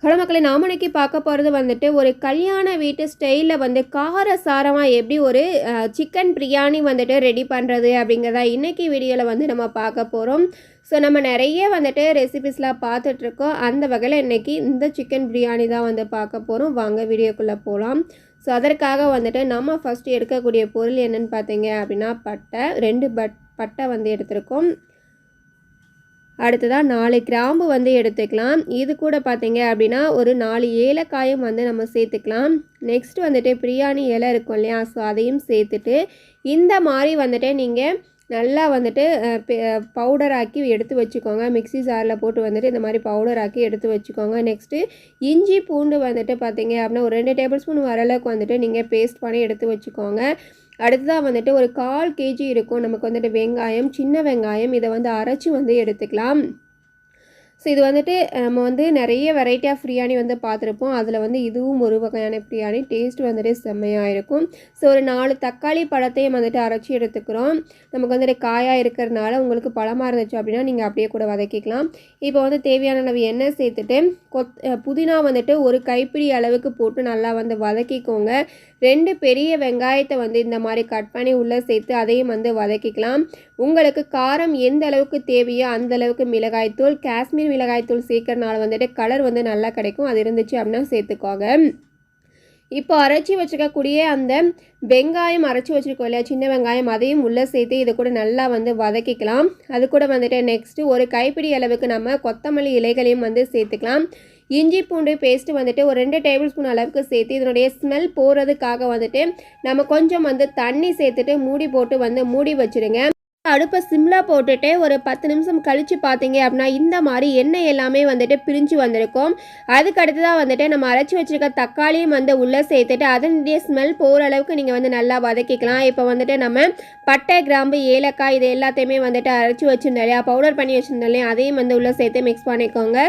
Hello மக்களே, நாம இன்னைக்கு பார்க்க போகிறது வந்துட்டு ஒரு கல்யாண வீட்டு ஸ்டைலில் வந்து கார சாரமாக எப்படி ஒரு சிக்கன் பிரியாணி வந்துட்டு ரெடி பண்ணுறது அப்படிங்கிறதா இன்றைக்கி வீடியோவில் வந்து நம்ம பார்க்க போகிறோம். ஸோ நம்ம நிறைய வந்துட்டு ரெசிபிஸ்லாம் பார்த்துட்ருக்கோம். அந்த வகையில் இன்றைக்கி இந்த சிக்கன் பிரியாணி தான் வந்து பார்க்க போகிறோம். வாங்க வீடியோக்குள்ளே போகலாம். ஸோ அதற்காக வந்துட்டு நம்ம ஃபஸ்ட்டு எடுக்கக்கூடிய பொருள் என்னென்னு பார்த்தீங்க அப்படின்னா பட்டை 2 பட்டை வந்து எடுத்திருக்கோம். அடுத்ததாக 4 கிராம்பு வந்து எடுத்துக்கலாம். இது கூட பார்த்தீங்க அப்படின்னா ஒரு 4 ஏலக்காயும் வந்து நம்ம சேர்த்துக்கலாம். நெக்ஸ்ட் வந்துட்டு பிரியாணி இலை இருக்கும் இல்லையா, ஸோ அதையும் சேர்த்துட்டு இந்த மாதிரி வந்துட்டு நீங்கள் நல்லா வந்துட்டு பவுடர் ஆக்கி எடுத்து வச்சுக்கோங்க. மிக்ஸி ஜாரில் போட்டு வந்துட்டு இந்த மாதிரி பவுடர் ஆக்கி எடுத்து வச்சுக்கோங்க. நெக்ஸ்ட்டு இஞ்சி பூண்டு வந்துட்டு பார்த்தீங்க அப்படின்னா ஒரு 2 டேபிள் ஸ்பூன் வரளவுக்கு வந்துட்டு நீங்கள் பேஸ்ட் பண்ணி எடுத்து வச்சுக்கோங்க. அடுத்ததாக வந்துட்டு ஒரு 1/4 kg இருக்கும் நமக்கு வந்துட்டு வெங்காயம், சின்ன வெங்காயம். இதை வந்து அரைச்சி வந்து எடுத்துக்கலாம். ஸோ இது வந்துட்டு நம்ம வந்து நிறைய வெரைட்டி ஆஃப் பிரியாணி வந்து பார்த்துருப்போம். அதில் வந்து இதுவும் ஒரு வகையான பிரியாணி. டேஸ்ட் வந்துட்டு செம்மையாக இருக்கும். ஸோ ஒரு 4 தக்காளி பழத்தையும் வந்துட்டு அரைச்சி எடுத்துக்கிறோம். நமக்கு வந்துட்டு காயாக இருக்கிறதுனால உங்களுக்கு பழமாக இருந்துச்சு அப்படின்னா நீங்கள் அப்படியே கூட வதக்கிக்கலாம். இப்போ வந்து தேவையான அளவு எண்ணெய் சேர்த்துட்டு புதினா வந்துட்டு ஒரு கைப்பிடி அளவுக்கு போட்டு நல்லா வந்து வதக்கிக்கோங்க. 2 பெரிய வெங்காயத்தை வந்து இந்த மாதிரி கட் பண்ணி உள்ளே சேர்த்து அதையும் வந்து வதக்கிக்கலாம். உங்களுக்கு காரம் எந்த அளவுக்கு தேவையோ அந்த அளவுக்கு மிளகாய்த்தூள், காஷ்மீர் மிளகாய்த்தூள் சேர்க்கறனால வந்துட்டு கலர் வந்து நல்லா கிடைக்கும். அது இருந்துச்சு அப்படின்னா சேர்த்துக்கோங்க. இப்போ அரைச்சி வச்சுக்கக்கூடிய அந்த வெங்காயம் அரைச்சி வச்சுருக்கோம் இல்லையா, சின்ன வெங்காயம், அதையும் உள்ளே சேர்த்து இதை கூட நல்லா வந்து வதக்கிக்கலாம். அது கூட வந்துட்டு நெக்ஸ்ட்டு ஒரு கைப்பிடி அளவுக்கு நம்ம கொத்தமல்லி இலைகளையும் வந்து சேர்த்துக்கலாம். இஞ்சி பூண்டு பேஸ்ட்டு வந்துட்டு ஒரு 2 டேபிள் ஸ்பூன் அளவுக்கு சேர்த்து இதனுடைய ஸ்மெல் போகிறதுக்காக வந்துட்டு நம்ம கொஞ்சம் வந்து தண்ணி சேர்த்துட்டு மூடி போட்டு வந்து மூடி வச்சுருங்க. அடுப்பை சிம்மில் போட்டுட்டு ஒரு 10 நிமிஷம் கழித்து பார்த்தீங்க அப்படின்னா இந்த மாதிரி எண்ணெய் எல்லாமே வந்துட்டு பிரிஞ்சு வந்திருக்கும். அதுக்கு அடுத்ததாக வந்துட்டு நம்ம அரைச்சி வச்சுருக்க தக்காளியும் வந்து உள்ளே சேர்த்துட்டு அதனுடைய ஸ்மெல் போகிற அளவுக்கு நீங்கள் வந்து நல்லா வதக்கிக்கலாம். இப்போ வந்துட்டு நம்ம பட்டை, கிராம்பு, ஏலக்காய் இது எல்லாத்தையுமே வந்துட்டு அரைச்சி வச்சுருந்தோம் இல்லையா, பவுடர் பண்ணி வச்சுருந்தோம் இல்லையா, அதையும் வந்து உள்ளே சேர்த்து மிக்ஸ் பண்ணிக்கோங்க.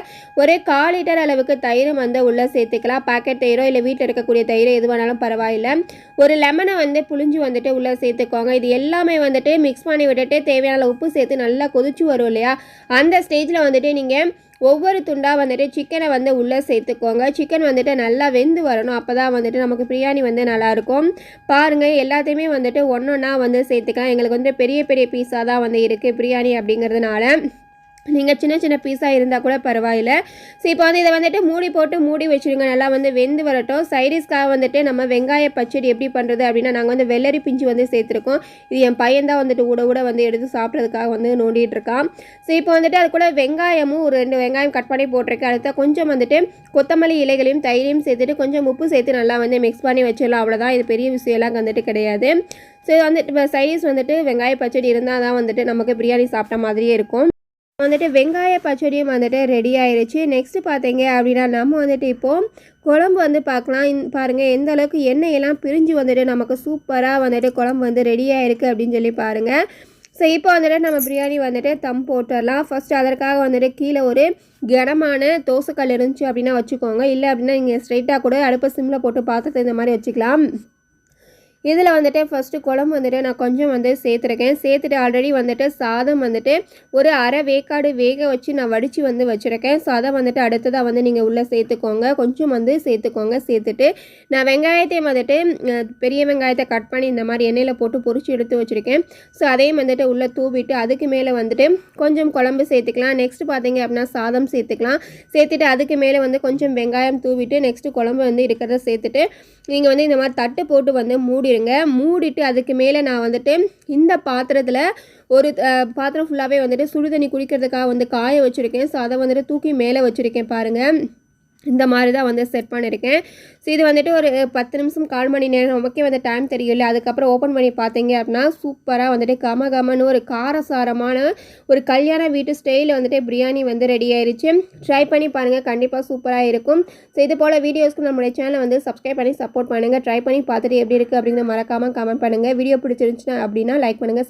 ஒரு 1/4 லிட்டர் அளவுக்கு தயிர் வந்து உள்ளே சேர்த்துக்கலாம். பாக்கெட் தயிரோ இல்லை வீட்டில் இருக்கக்கூடிய தயிரோ எது வேணாலும் பரவாயில்லை. ஒரு லெமனை வந்து புளிஞ்சு வந்துட்டு உள்ளே சேர்த்துக்கோங்க. இது எல்லாமே வந்துட்டு மிக்ஸ் பண்ணி விட்டு தேவையான உப்பு சேர்த்து நல்லா கொதிச்சு வரும் இல்லையா, அந்த ஸ்டேஜில் வந்துட்டு நீங்கள் ஒவ்வொரு துண்டாக வந்துட்டு சிக்கனை வந்து உள்ளே சேர்த்துக்கோங்க. சிக்கன் வந்துட்டு நல்லா வெந்து வரணும். அப்போ தான் வந்துட்டு நமக்கு பிரியாணி வந்து நல்லாயிருக்கும். பாருங்கள், எல்லாத்தையுமே வந்துட்டு ஒன்றா வந்து சேர்த்துக்கலாம். எங்களுக்கு வந்து பெரிய பெரிய பீஸாக தான் வந்து இருக்குது பிரியாணி அப்படிங்கிறதுனால. நீங்கள் சின்ன சின்ன பீஸாக இருந்தால் கூட பரவாயில்லை. ஸோ இப்போ வந்து இதை வந்துட்டு மூடி போட்டு மூடி வச்சுருங்க. நல்லா வந்து வெந்து வரட்டும். சைடிஷ்காக வந்துட்டு நம்ம வெங்காய பச்சடி எப்படி பண்ணுறது அப்படின்னா, நாங்கள் வந்து வெள்ளரி பிஞ்சு வந்து சேர்த்துருக்கோம். இது என் பையன் தான் வந்துட்டு கூட வந்து எடுத்து சாப்பிட்றதுக்காக வந்து நோண்டிகிட்டு இருக்கான். ஸோ இப்போ வந்துட்டு அது கூட வெங்காயமும் ஒரு 2 வெங்காயம் கட் பண்ணி போட்டிருக்கேன். அடுத்த கொஞ்சம் வந்துட்டு கொத்தமல்லி இலைகளையும் தயிரையும் சேர்த்துட்டு கொஞ்சம் உப்பு சேர்த்து நல்லா வந்து மிக்ஸ் பண்ணி வச்சிடலாம். அவ்வளோதான். இது பெரிய விஷயம்லாம் வந்துட்டு கிடையாது. ஸோ வந்துட்டு இப்போ சைடிஷ் வந்துட்டு வெங்காய பச்சடி இருந்தால் தான் வந்துட்டு நமக்கு பிரியாணி சாப்பிட்ட மாதிரியே இருக்கும். வந்துட்டு வெங்காய பச்சடியும் வந்துட்டு ரெடி ஆயிடுச்சு. நெக்ஸ்ட்டு பார்த்தீங்க அப்படின்னா நம்ம வந்துட்டு இப்போது குழம்பு வந்து பார்க்கலாம். பாருங்கள் எந்த அளவுக்கு எண்ணெயெல்லாம் பிரிஞ்சு வந்துட்டு நமக்கு சூப்பராக வந்துட்டு குழம்பு வந்து ரெடி ஆகிருக்கு அப்படின்னு சொல்லி பாருங்கள். ஸோ இப்போ வந்துட்டு நம்ம பிரியாணி வந்துட்டு தம் போட்டுடலாம். ஃபஸ்ட்டு அதற்காக வந்துட்டு கீழே ஒரு கனமான தோசைக்கல் இருந்துச்சு அப்படின்னா வச்சுக்கோங்க. இல்லை அப்படின்னா நீங்கள் ஸ்ட்ரைட்டாக கூட அடுப்பை சிம்மில் போட்டு பாத்திரத்தை இந்த மாதிரி வச்சுக்கலாம். இதில் வந்துட்டு ஃபஸ்ட்டு குழம்பு வந்துட்டு நான் கொஞ்சம் வந்து சேர்த்துருக்கேன். சேர்த்துட்டு ஆல்ரெடி வந்துட்டு சாதம் வந்துட்டு ஒரு அரை வேக்காடு வேக வச்சு நான் வடித்து வந்து வச்சுருக்கேன். ஸோ அதை வந்துட்டு அடுத்ததாக வந்து நீங்கள் உள்ளே சேர்த்துக்கோங்க. கொஞ்சம் வந்து சேர்த்துக்கோங்க. சேர்த்துட்டு நான் வெங்காயத்தையும் வந்துட்டு பெரிய வெங்காயத்தை கட் பண்ணி இந்த மாதிரி எண்ணெயில் போட்டு பொரிச்சு எடுத்து வச்சுருக்கேன். ஸோ அதையும் வந்துட்டு உள்ளே தூவிட்டு அதுக்கு மேலே வந்துட்டு கொஞ்சம் குழம்பு சேர்த்துக்கலாம். நெக்ஸ்ட்டு பார்த்தீங்க அப்படின்னா சாதம் சேர்த்துக்கலாம். சேர்த்துட்டு அதுக்கு மேலே வந்து கொஞ்சம் வெங்காயம் தூவிட்டு நெக்ஸ்ட்டு குழம்பு வந்து இருக்கிறத சேர்த்துட்டு நீங்கள் வந்து இந்த மாதிரி தட்டு போட்டு வந்து மூடிட்டு அதுக்கு மேலே நான் வந்துட்டு இந்த பாத்திரத்தில் ஒரு பாத்திரம் ஃபுல்லாகவே வந்துட்டு சுடுதண்ணி குடிக்கிறதுக்காக வந்து காய வச்சுருக்கேன். ஸோ அதை வந்துட்டு தூக்கி மேலே வச்சுருக்கேன். பாருங்கள், இந்த மாதிரி தான் வந்து செட் பண்ணியிருக்கேன். ஸோ இது வந்துட்டு ஒரு 10 நிமிஷம் 1/4 மணி நேரம் நமக்கே வந்து டைம் தெரியல. அதுக்கப்புறம் ஓப்பன் பண்ணி பார்த்தீங்க அப்படின்னா சூப்பராக வந்துட்டு கமகமன்னு ஒரு காரசாரமான ஒரு கல்யாண வீட்டு ஸ்டைலில் வந்துட்டு பிரியாணி வந்து ரெடி ஆயிடுச்சு. ட்ரை பண்ணி பாருங்கள், கண்டிப்பாக சூப்பராக இருக்கும். ஸோ இது போல் வீடியோஸ்க்கு நம்மளுடைய சேனலை வந்து சப்ஸ்கிரைப் பண்ணி சப்போர்ட் பண்ணுங்கள். ட்ரை பண்ணி பார்த்துட்டு எப்படி இருக்குது அப்படிங்கிற மறக்காமல் கமெண்ட் பண்ணுங்கள். வீடியோ பிடிச்சிருந்துச்சுன்னா அப்படின்னா லைக் பண்ணுங்கள்.